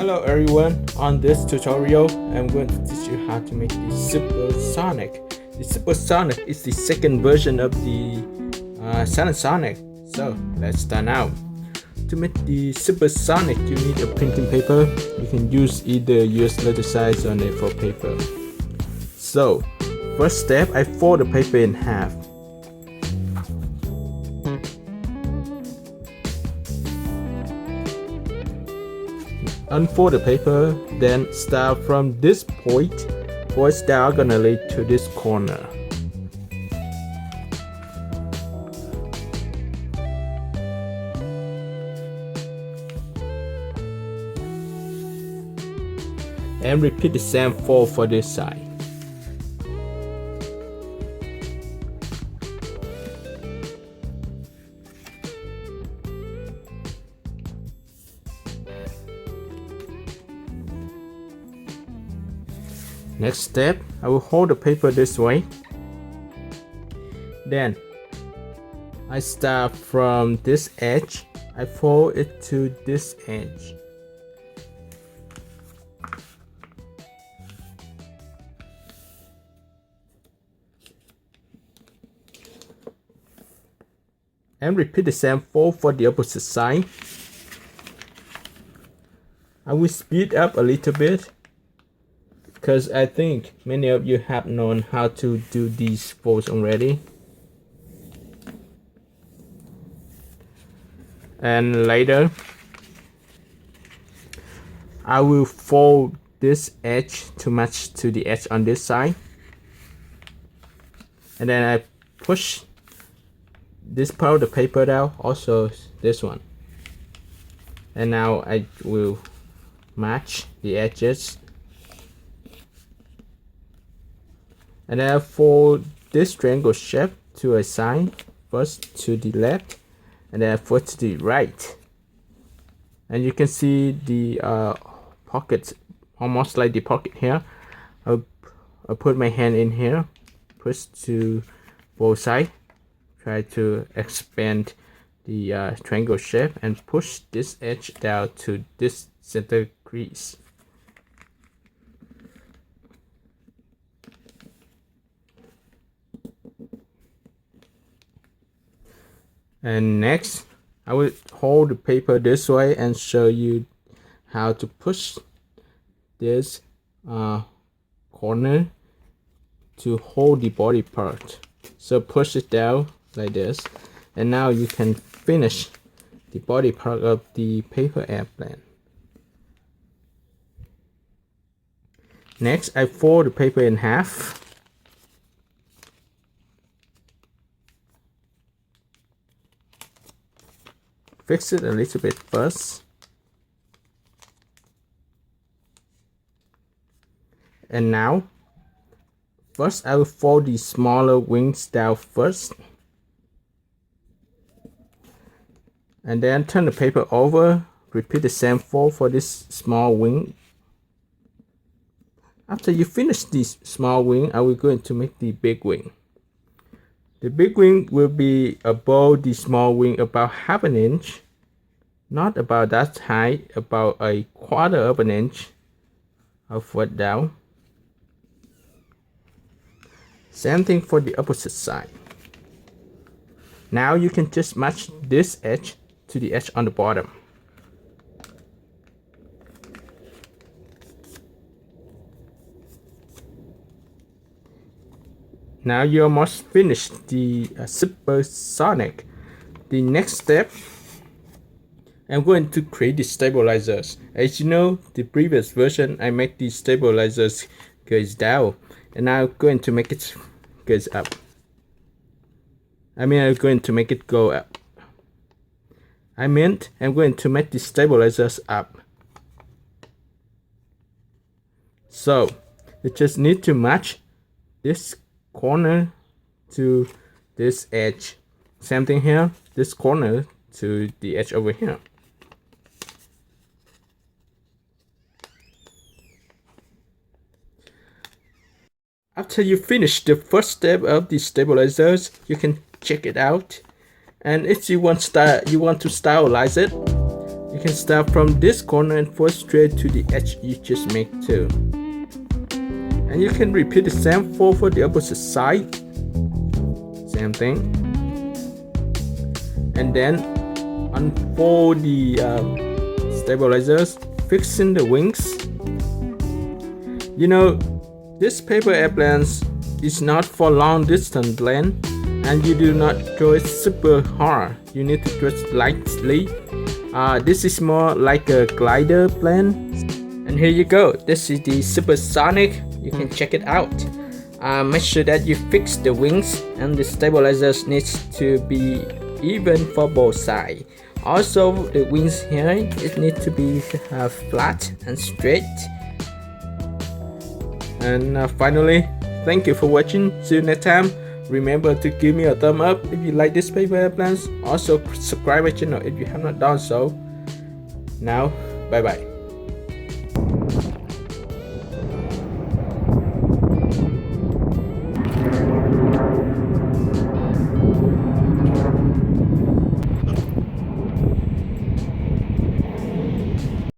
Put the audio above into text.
Hello everyone, on this tutorial I'm going to teach you how to make the supersonic. The supersonic is the second version of the Sonic. So let's start now. To make the supersonic you need a printing paper. You can use either US letter size or A4 paper. So first step, I fold the paper in half. Unfold the paper, then start from this point, voice diagonally to this corner. And repeat the same fold for this side. Next step, I will hold the paper this way. Then I start from this edge, I fold it to this edge. And repeat the same fold for the opposite side. I will speed up a little bit, because I think many of you have known how to do these folds already. And later, I will fold this edge to match to the edge on this side. And then I push this part of the paper down, also this one. And now I will match the edges. And then I fold this triangle shape to a side, first to the left, and then I fold to the right. And you can see the pockets, almost like the pocket here. I'll put my hand in here, push to both sides, try to expand the triangle shape, and push this edge down to this center crease. And next, I will hold the paper this way and show you how to push this corner to hold the body part. So push it down like this, and now you can finish the body part of the paper airplane. Next, I fold the paper in half. Fix it a little bit first. And now, first I will fold the smaller wings down first. And then turn the paper over, repeat the same fold for this small wing. After you finish this small wing, I will go to make the big wing. The big wing will be above the small wing about ½ an inch. Not about that high, about a quarter of an inch. I'll fold down. Same thing for the opposite side. Now you can just match this edge to the edge on the bottom. Now you almost finished the supersonic. The next step, I'm going to create the stabilizers. As you know, the previous version I make the stabilizers goes down, and now I'm going to make it goes up. I'm going to make it go up. I'm going to make the stabilizers up. So you just need to match this corner to this edge. Same thing here, this corner to the edge over here. After you finish the first step of the stabilizers, you can check it out. And if you want to stylize it, you You can start from this corner and fall straight to the edge you just make too. And you can repeat the same for the opposite side. Same thing. And then unfold the stabilizers, fixing the wings. You know, this paper airplanes is not for long distance land, and you do not throw it super hard. You need to throw it lightly. This is more like a glider plane. And here you go. This is the supersonic. You can check it out. Make sure that you fix the wings, and the stabilizers needs to be even for both sides. Also, the wings here, it needs to be flat and straight. And finally, thank you for watching. See you next time. Remember to give me a thumb up if you like this paper airplanes. Also subscribe my channel if you have not done so. Now, bye bye.